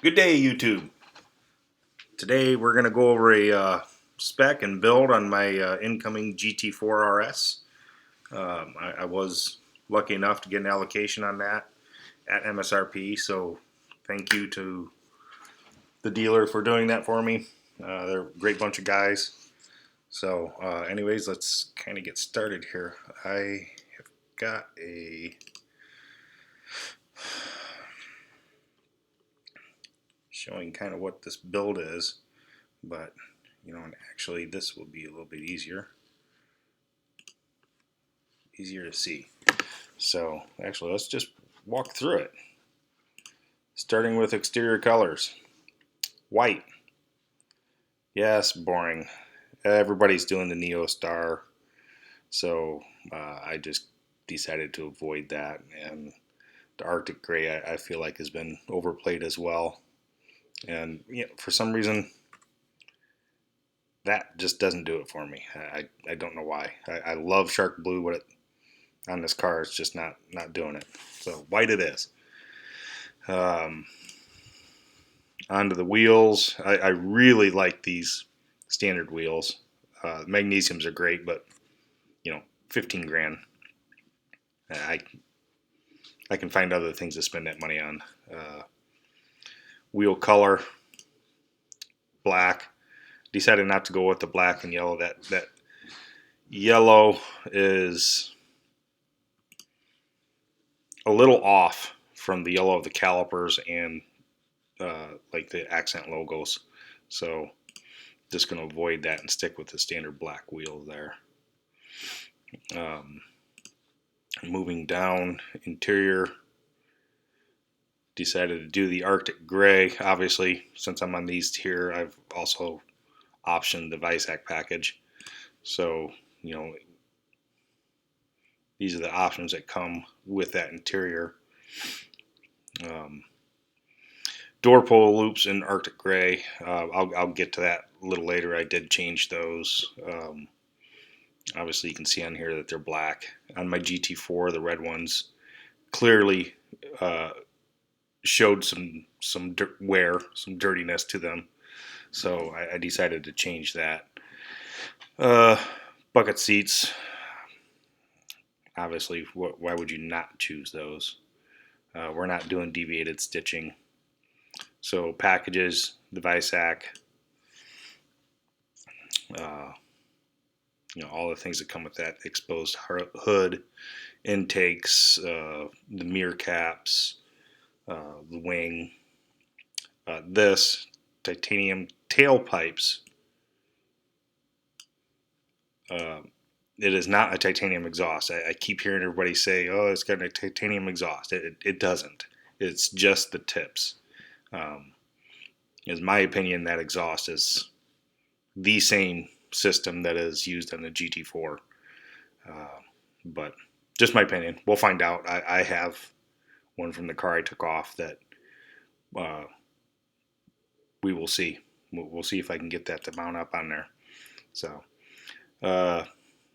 Good day, YouTube. Today we're going to go over a spec and build on my incoming GT4RS. I was lucky enough to get an allocation on that at MSRP, so thank you to the dealer for doing that for me. They're a great bunch of guys. So anyways, let's kind of get started here. I have got a showing kind of what this build is, but and actually this will be a little bit easier to see. So actually let's just walk through it, starting with exterior colors. White, yes, boring. Everybody's doing the Neo Star, so I just decided to avoid that. And the Arctic Gray I feel like has been overplayed as well, and for some reason that just doesn't do it for me. I don't know why. I love Shark Blue, but on this car it's just not doing it. So white it is. Onto the wheels. I really like these standard wheels. Magnesiums are great, but 15 grand. I can find other things to spend that money on. Wheel color, black. Decided not to go with the black and yellow. That yellow is a little off from the yellow of the calipers and like the accent logos. So just going to avoid that and stick with the standard black wheel there. Moving down, interior, decided to do the Arctic Gray. Obviously, since I'm on these here, I've also optioned the Visac package. So, these are the options that come with that interior. Door pull loops in Arctic Gray. I'll get to that a little later. I did change those. Obviously, you can see on here that they're black. On my GT4, the red ones clearly showed some wear, some dirtiness to them. So I decided to change that. Bucket seats. Obviously, why would you not choose those? We're not doing deviated stitching. So packages, the Visac, all the things that come with that: exposed hood, intakes, the mirror caps, the wing. This titanium tailpipes. It is not a titanium exhaust. I keep hearing everybody say, "Oh, it's got a titanium exhaust." It doesn't. It's just the tips. In my opinion, that exhaust is the same system that is used on the GT4. But just my opinion. We'll find out. I have one from the car I took off that we will see. We'll see if I can get that to mount up on there. So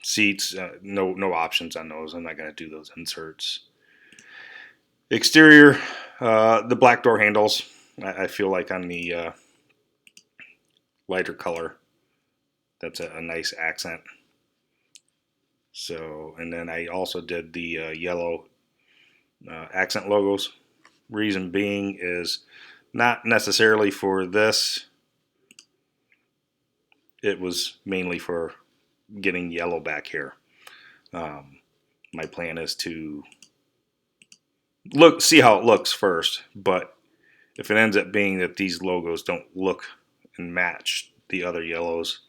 seats, no options on those. I'm not going to do those inserts. Exterior, the black door handles. I feel like on the lighter color, that's a nice accent. So, and then I also did the yellow accent logos. Reason being is not necessarily for this. It was mainly for getting yellow back here. My plan is to see how it looks first, but if it ends up being that these logos don't look and match the other yellows,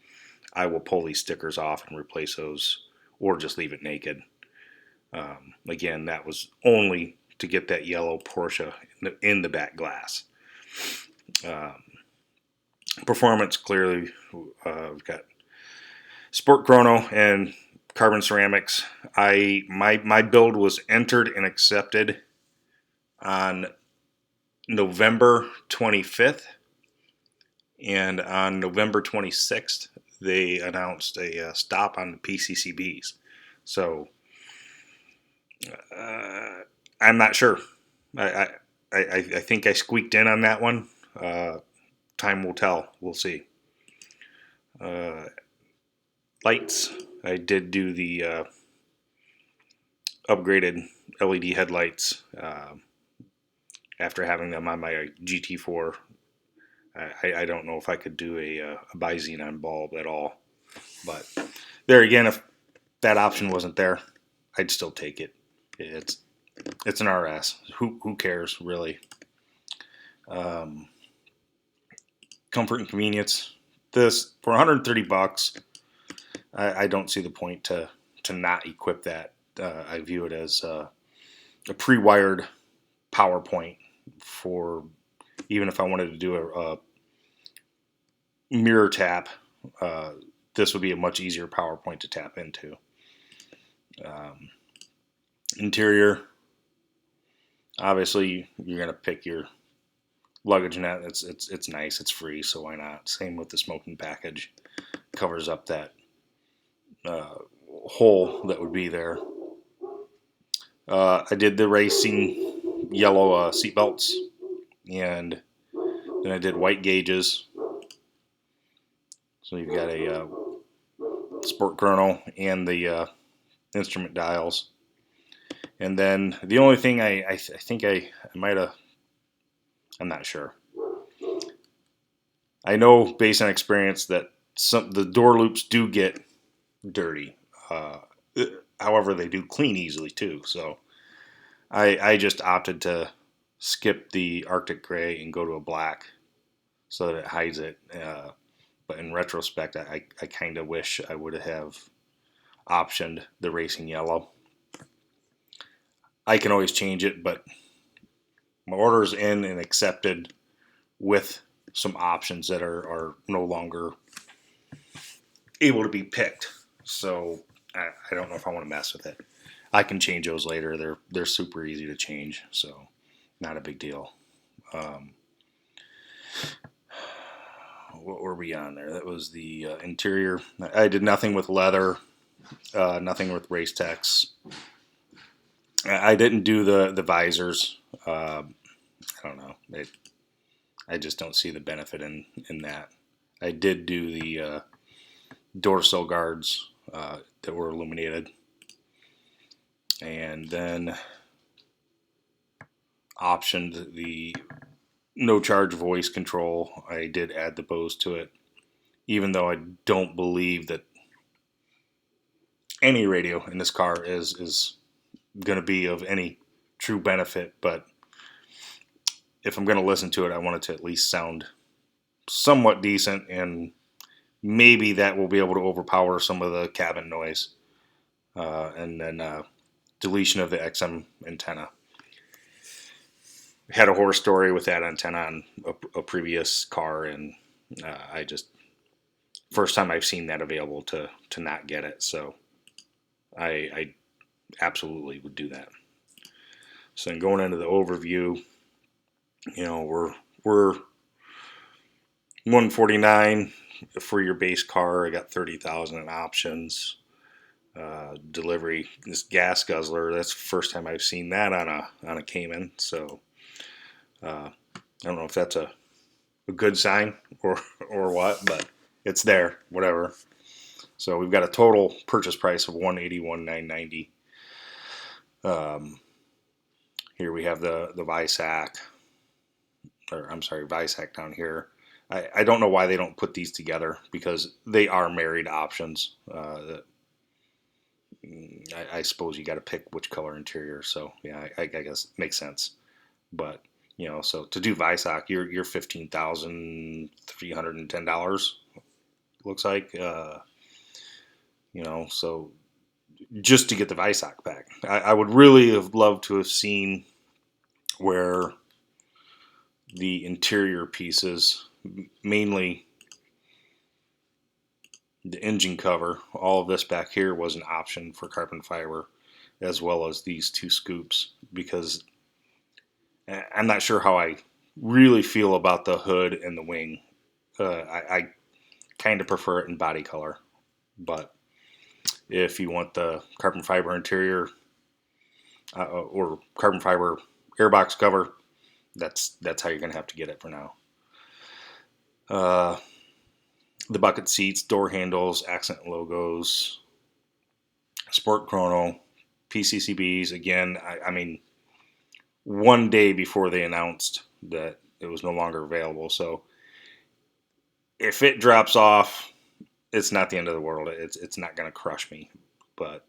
I will pull these stickers off and replace those, or just leave it naked. Again, that was only to get that yellow Porsche in the back glass. Performance, clearly, we've got Sport Chrono and carbon ceramics. My build was entered and accepted on November 25th, and on November 26th they announced a stop on the PCCBs. So I'm not sure. I think I squeaked in on that one. Time will tell. We'll see. Lights. I did do the upgraded LED headlights after having them on my GT4. I don't know if I could do a bi-xenon bulb at all. But there again, if that option wasn't there, I'd still take it. It's an RS. Who cares, really? Comfort and convenience. This, for 130 bucks, I don't see the point to not equip that. I view it as a pre-wired power point for, even if I wanted to do a mirror tap, this would be a much easier power point to tap into. Interior, obviously you're gonna pick your luggage net. It's nice, it's free, so why not? Same with the smoking package, covers up that hole that would be there. I did the racing yellow seat belts, and then I did white gauges. So you've got a sport chrono and the instrument dials. And then the only thing I think I might have, I'm not sure. I know based on experience that the door loops do get dirty. However, they do clean easily too. So I just opted to skip the Arctic gray and go to a black so that it hides it. But in retrospect, I kind of wish I would have optioned the racing yellow. I can always change it, but my order is in and accepted with some options that are no longer able to be picked. So I don't know if I want to mess with it. I can change those later. They're super easy to change, so not a big deal. What were we on there? That was the interior. I did nothing with leather, nothing with race techs. I didn't do the visors. I don't know. I just don't see the benefit in that. I did do the door sill guards that were illuminated, and then optioned the no charge voice control. I did add the Bose to it, even though I don't believe that any radio in this car is going to be of any true benefit. But if I'm going to listen to it, I want it to at least sound somewhat decent, and maybe that will be able to overpower some of the cabin noise. And then deletion of the XM antenna. Had a horror story with that antenna on a previous car, and I just, first time I've seen that available to not get it, so I absolutely would do that. So then going into the overview, we're 149 for your base car. I got 30,000 in options. Delivery, this gas guzzler, that's the first time I've seen that on a Cayman, so I don't know if that's a good sign or what, but it's there, whatever. So we've got a total purchase price of $181,990. Here we have the Visac, or I'm sorry, Visac down here. I don't know why they don't put these together, because they are married options. I suppose you got to pick which color interior, so yeah, I guess it makes sense. But so to do Visac, you're $15,310. Looks like, so just to get the Visac back, I would really have loved to have seen where the interior pieces, mainly the engine cover, all of this back here was an option for carbon fiber, as well as these two scoops, because I'm not sure how I really feel about the hood and the wing. I kind of prefer it in body color, but if you want the carbon fiber interior or carbon fiber airbox cover, that's how you're going to have to get it for now. The bucket seats, door handles, accent logos, sport chrono, PCCBs. Again, I mean, one day before they announced that it was no longer available. So if it drops off, it's not the end of the world. It's not going to crush me, but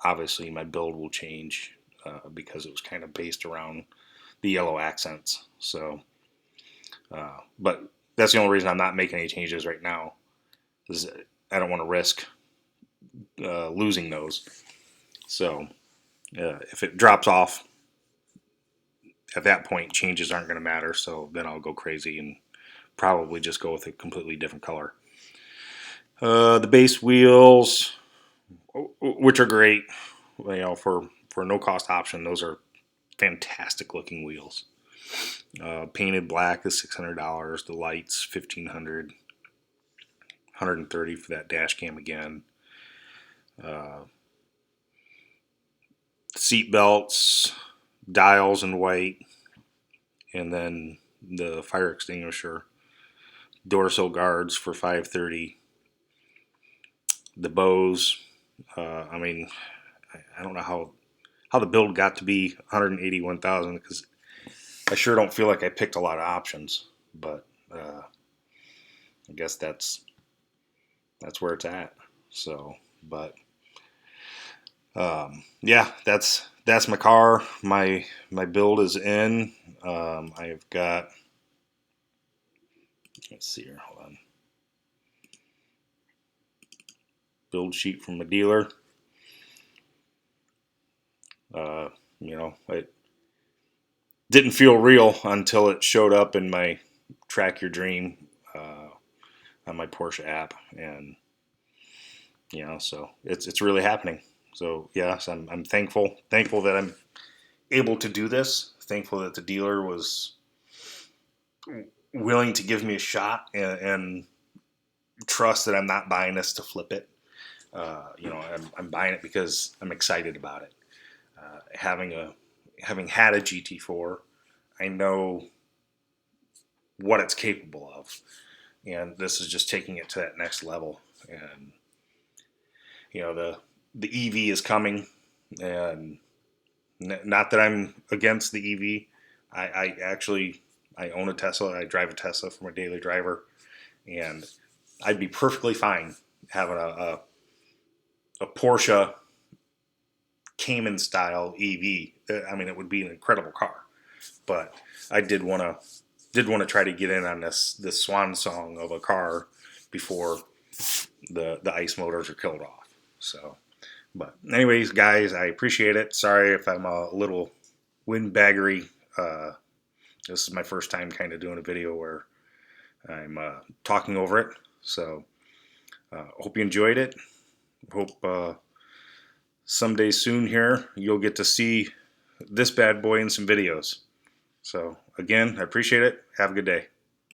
obviously my build will change because it was kind of based around the yellow accents. So, but that's the only reason I'm not making any changes right now, is I don't want to risk losing those. So if it drops off, at that point changes aren't going to matter. So then I'll go crazy and probably just go with a completely different color. The base wheels, which are great, for a no cost option, those are fantastic looking wheels. Painted black is $600. The lights $1,500, $130 for that dash cam again. Seat belts, dials in white, and then the fire extinguisher, door sill guards for $530. The bows, I mean, I don't know how the build got to be $181,000, because I sure don't feel like I picked a lot of options, but I guess that's where it's at. So, but yeah, that's my car. My build is in. I've got, let's see here, hold on. Build sheet from a dealer. It didn't feel real until it showed up in my Track Your Dream on my Porsche app, and so it's really happening. So yes, I'm thankful that I'm able to do this. Thankful that the dealer was willing to give me a shot, and trust that I'm not buying this to flip it. I'm buying it because I'm excited about it. Having had a GT4, I know what it's capable of, and this is just taking it to that next level. And the EV is coming, and not that I'm against the EV. I actually own a Tesla. I drive a Tesla for my daily driver, and I'd be perfectly fine having a Porsche Cayman style EV. I mean, it would be an incredible car. But I did want to try to get in on this swan song of a car before the ICE motors are killed off. So, but anyways, guys, I appreciate it. Sorry if I'm a little windbaggery. This is my first time kind of doing a video where I'm talking over it. So, hope you enjoyed it. Hope someday soon here you'll get to see this bad boy in some videos. So again, I appreciate it. Have a good day.